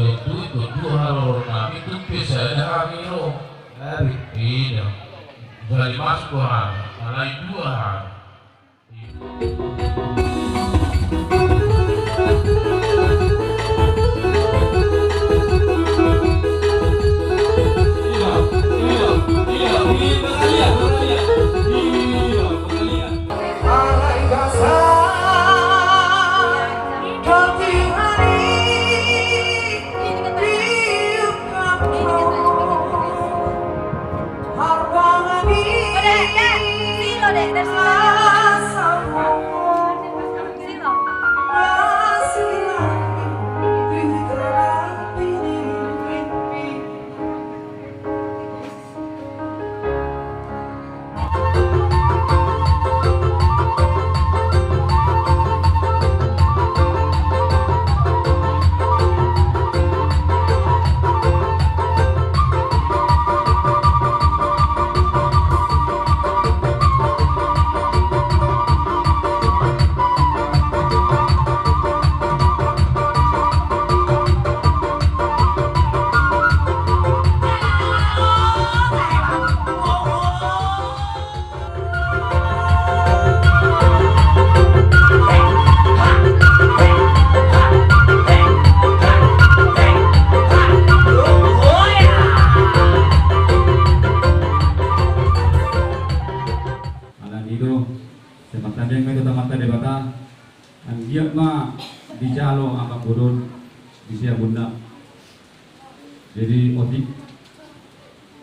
itu dua hal kami itu bisa ada kami lo dari ini dari masuk hal mulai dua hal. Semacam itu tempat debata, anggiat ma di jalo angkat burun di siap bunda. Jadi otik,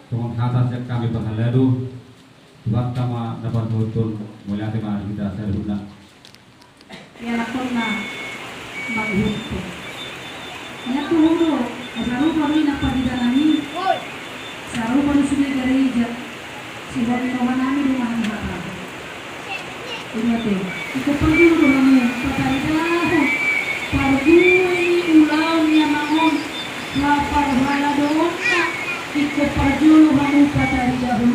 cuma kata setiap kami berhaladu, buat kama dapat betul mulai tema kita saya bunda. Ya lakona maghuto. Ya tuhudo, asaru kami napadidalani. Saru kami sudah gereja. Sibuk kawan kami rumah kita. Ingat iko pergi kamu pataridaho pargui ulangnya mangon lapar hala doa iko pergi kamu pataridaho